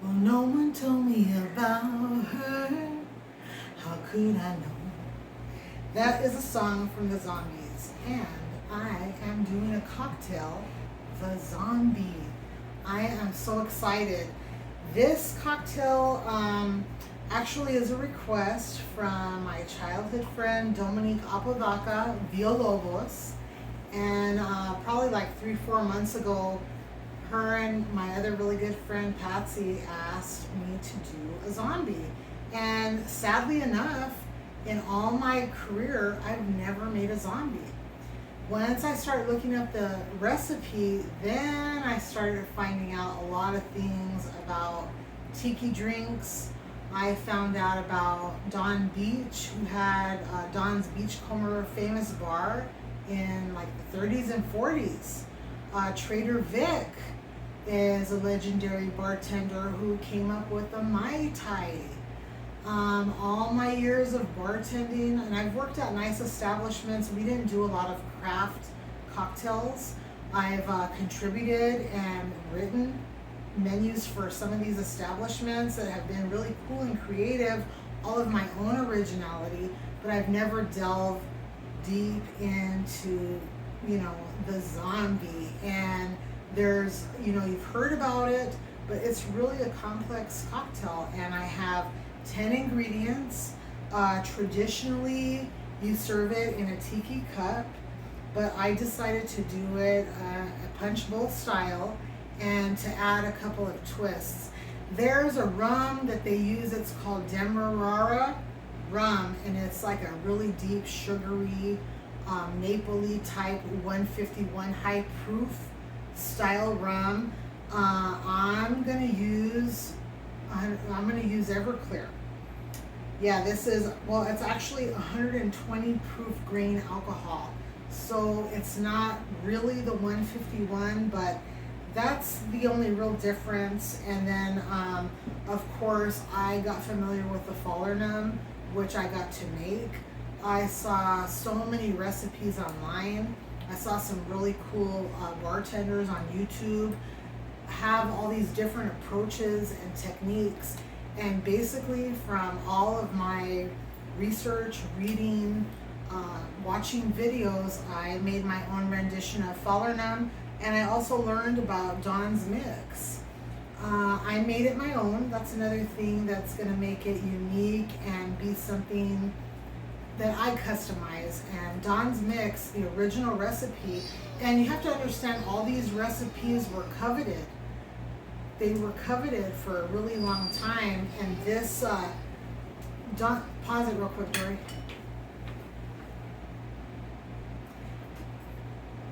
Well, no one told me about her. How could I know? That is a song from the Zombies, and I am doing a cocktail, the Zombie. I am so excited. This cocktail actually is a request from my childhood friend Dominique Apodaca, Villalobos, and probably like 3-4 months ago, her and my other really good friend Patsy asked me to do a zombie. And sadly enough, in all my career, I've never made a zombie. Once I started looking up the recipe, then I started finding out a lot of things about Tiki drinks. I found out about Don Beach, who had Don's Beachcomber famous bar in like the 30s and 40s. Trader Vic is a legendary bartender who came up with the Mai Tai. All my years of bartending, and I've worked at nice establishments. We didn't do a lot of craft cocktails. I've contributed and written menus for some of these establishments that have been really cool and creative, all of my own originality, but I've never delved deep into, the zombie. And there's, you've heard about it, but it's really a complex cocktail, and I have 10 ingredients. Traditionally, you serve it in a tiki cup, but I decided to do it a punch bowl style and to add a couple of twists. There's a rum that they use, it's called Demerara rum, and it's like a really deep, sugary, mapley type 151 high proof style rum. I'm gonna use Everclear. Yeah, this is, well, it's actually 120 proof grain alcohol. So it's not really the 151, but that's the only real difference. And then, of course, I got familiar with the Falernum, which I got to make. I saw so many recipes online. I saw some really cool bartenders on YouTube have all these different approaches and techniques. And basically, from all of my research, reading, watching videos, I made my own rendition of Falernum, and I also learned about Don's Mix. I made it my own. That's another thing that's going to make it unique and be something that I customize. And Don's Mix, the original recipe, and you have to understand all these recipes were coveted. They were coveted for a really long time, and this, pause it real quick, Dory.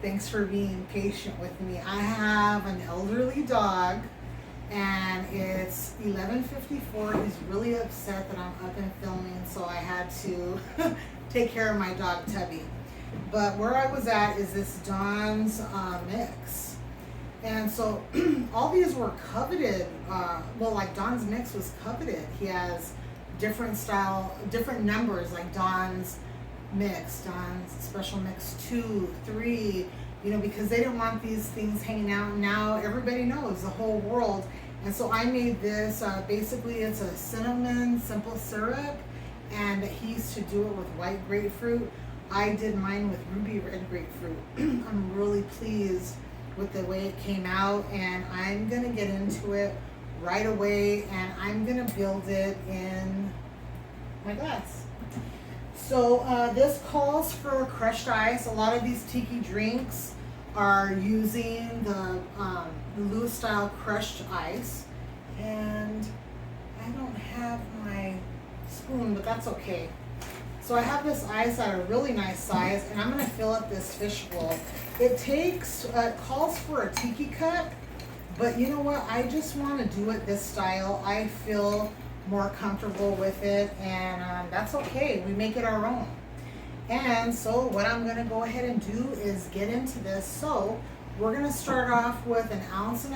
Thanks for being patient with me. I have an elderly dog, and it's 11:54. He's really upset that I'm up and filming, so I had to take care of my dog, Tubby. But where I was at is this Don's Mix. And so all these were coveted. Like Don's Mix was coveted. He has different numbers, like Don's Mix, Don's Special Mix 2, 3, because they didn't want these things hanging out. Now everybody knows, the whole world. And so I made this, basically it's a cinnamon simple syrup, and he used to do it with white grapefruit. I did mine with ruby red grapefruit. I'm really pleased with the way it came out, and I'm gonna get into it right away, and I'm gonna build it in my glass. So this calls for crushed ice. A lot of these tiki drinks are using the Lewis style crushed ice, and I don't have my spoon, but that's okay. So I have this ice at a really nice size, and I'm gonna fill up this fish bowl. It calls for a tiki cup, but you know what? I just want to do it this style. I feel more comfortable with it, and that's okay. We make it our own. And so what I'm gonna go ahead and do is get into this. So we're gonna start off with 1.5 ounces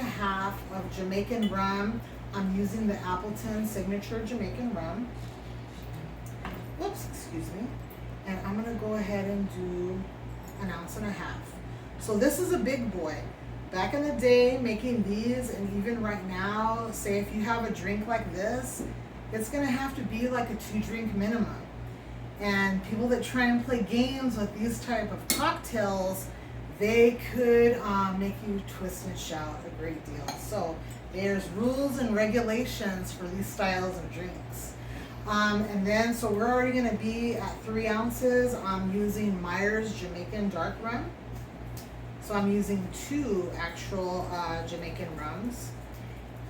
of Jamaican rum. I'm using the Appleton Signature Jamaican rum. Oops, excuse me. And I'm gonna go ahead and do 1.5 ounces. So this is a big boy. Back in the day, making these, and even right now, say if you have a drink like this, it's gonna have to be like a 2-drink minimum. And people that try and play games with these type of cocktails, they could make you twist and shout a great deal. So there's rules and regulations for these styles of drinks. And then, so we're already gonna be at 3 ounces. I'm using Myers Jamaican dark rum. So I'm using 2 actual Jamaican rums.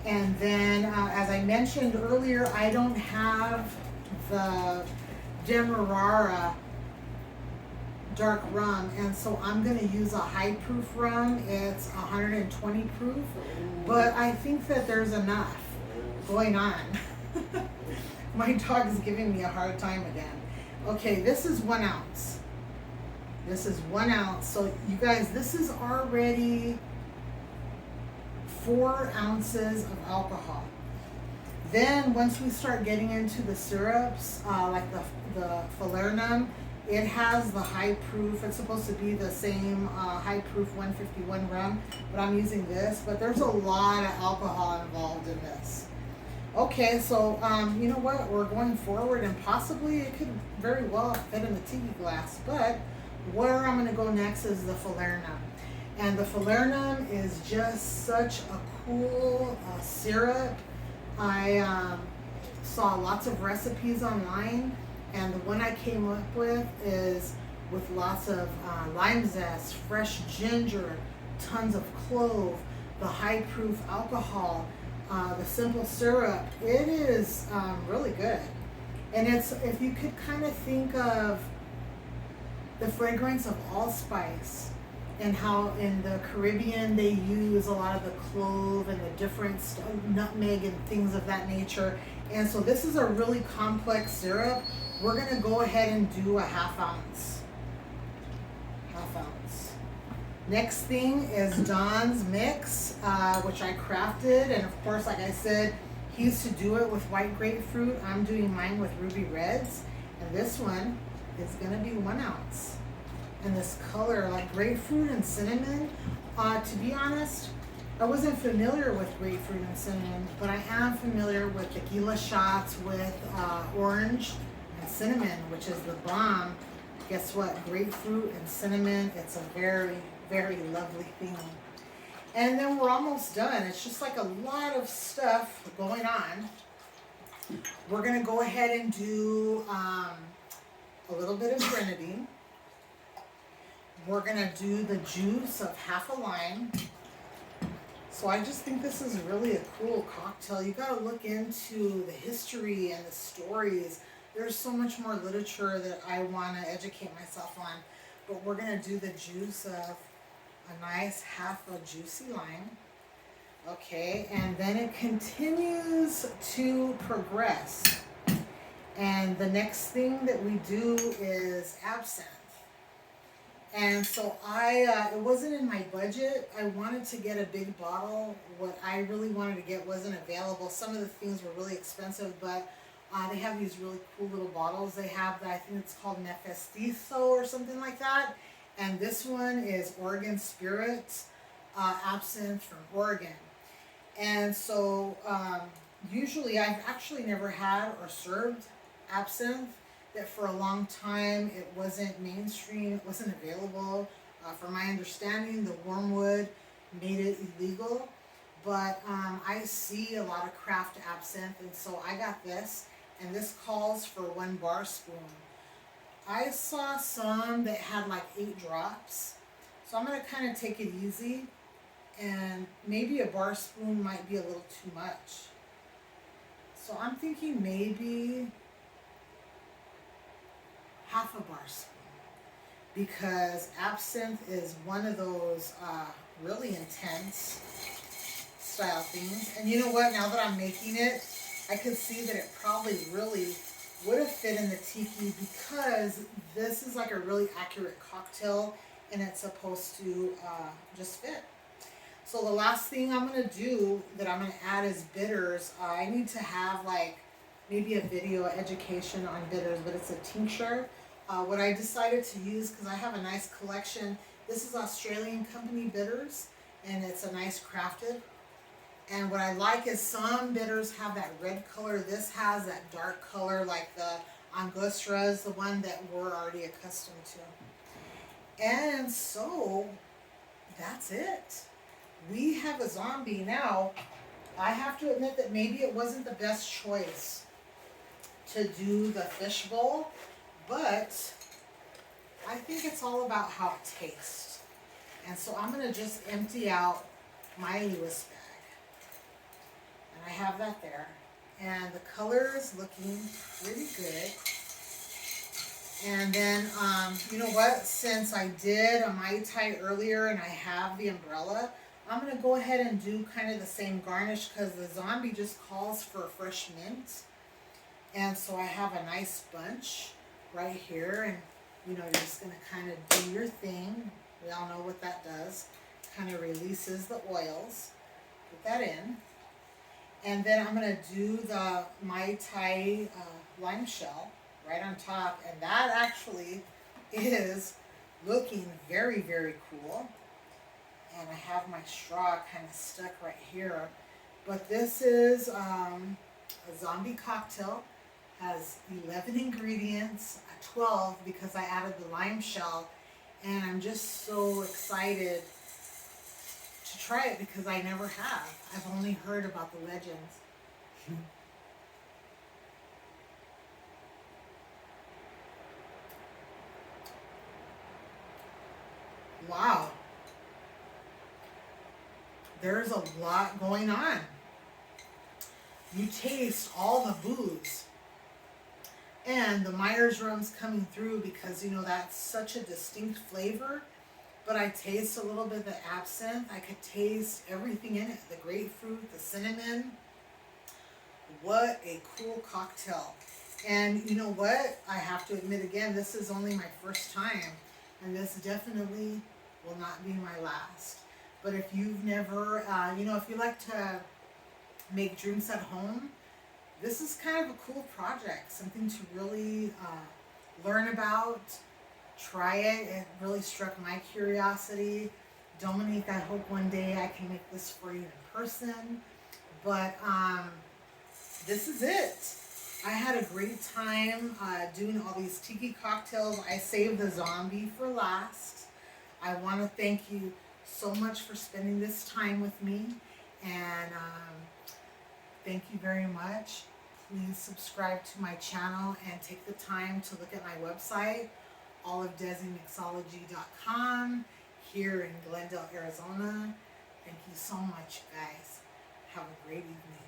And then, as I mentioned earlier, I don't have the Demerara dark rum, and so I'm going to use a high proof rum. It's 120 proof, but I think that there's enough going on. My dog is giving me a hard time again. Okay, this is 1 ounce. This is 1 ounce. So you guys, this is already 4 ounces of alcohol. Then once we start getting into the syrups, like the falernum, it has the high proof. It's supposed to be the same high proof 151 rum, but I'm using this. But there's a lot of alcohol involved in this. Okay, so you know what? We're going forward, and possibly it could very well fit in the tiki glass. But where I'm going to go next is the falernum. And the falernum is just such a cool syrup. I saw lots of recipes online, and the one I came up with is with lots of lime zest, fresh ginger, tons of clove, the high proof alcohol, the simple syrup. It is really good. And it's, if you could kind of think of the fragrance of allspice, and how in the Caribbean they use a lot of the clove and the different nutmeg and things of that nature. And so this is a really complex syrup. We're gonna go ahead and do a 1/2 ounce. 1/2 ounce. Next thing is Don's mix, which I crafted. And of course, like I said, he used to do it with white grapefruit. I'm doing mine with ruby reds. And this one is gonna be 1 ounce. And this color, like grapefruit and cinnamon, to be honest, I wasn't familiar with grapefruit and cinnamon, but I am familiar with tequila shots with orange and cinnamon, which is the bomb. Guess what? Grapefruit and cinnamon, it's a very, very lovely thing. And then we're almost done. It's just like a lot of stuff going on. We're gonna go ahead and do a little bit of grenadine. We're gonna do the juice of 1/2 a lime. So I just think this is really a cool cocktail. You gotta look into the history and the stories. There's so much more literature that I wanna educate myself on. But we're gonna do the juice of a nice 1/2 a juicy lime. Okay, and then it continues to progress. And the next thing that we do is absinthe. And so it wasn't in my budget. I wanted to get a big bottle. What I really wanted to get wasn't available. Some of the things were really expensive, but they have these really cool little bottles. They have, I think it's called Nefestizo or something like that. And this one is Oregon Spirits, absinthe from Oregon. And so usually I've actually never had or served absinthe. That for a long time it wasn't mainstream, it wasn't available. From my understanding, the wormwood made it illegal, but I see a lot of craft absinthe, and so I got this, and this calls for 1 bar spoon. I saw some that had like 8 drops, so I'm going to kind of take it easy, and maybe a bar spoon might be a little too much. So I'm thinking maybe 1/2 a bar spoon, because absinthe is one of those really intense style things. And you know what, now that I'm making it, I could see that it probably really would have fit in the tiki, because this is like a really accurate cocktail and it's supposed to just fit. So the last thing I'm going to do that I'm going to add is bitters. I need to have like maybe a video education on bitters, but it's a tincture. What I decided to use, because I have a nice collection, this is Australian company bitters, and it's a nice crafted. And what I like is some bitters have that red color. This has that dark color, like the Angostura is the one that we're already accustomed to. And so that's it. We have a zombie now. I have to admit that maybe it wasn't the best choice to do the fishbowl, but I think it's all about how it tastes. And so I'm going to just empty out my Lewis bag. And I have that there. And the color is looking pretty good. And then, you know what? Since I did a Mai Tai earlier and I have the umbrella, I'm going to go ahead and do kind of the same garnish because the zombie just calls for fresh mint. And so I have a nice bunch right here. And, you know, you're just going to kind of do your thing. We all know what that does. Kind of releases the oils. Put that in. And then I'm going to do the Mai Tai lime shell right on top. And that actually is looking very, very cool. And I have my straw kind of stuck right here. But this is a zombie cocktail. Has 11 ingredients, 12 because I added the lime shell. And I'm just so excited to try it because I never have. I've only heard about the legends. Wow. There's a lot going on. You taste all the booze. And the Myers rum's coming through because, you know, that's such a distinct flavor. But I taste a little bit of the absinthe. I could taste everything in it. The grapefruit, the cinnamon. What a cool cocktail. And you know what? I have to admit again, this is only my first time. And this definitely will not be my last. But if you've never, you know, if you like to make drinks at home, this is kind of a cool project. Something to really learn about. Try it. It really struck my curiosity. Dominique, I hope one day I can make this for you in person. But this is it. I had a great time doing all these tiki cocktails. I saved the zombie for last. I want to thank you so much for spending this time with me. And thank you very much. Please subscribe to my channel and take the time to look at my website, olivedesimixology.com, here in Glendale, Arizona. Thank you so much, guys. Have a great evening.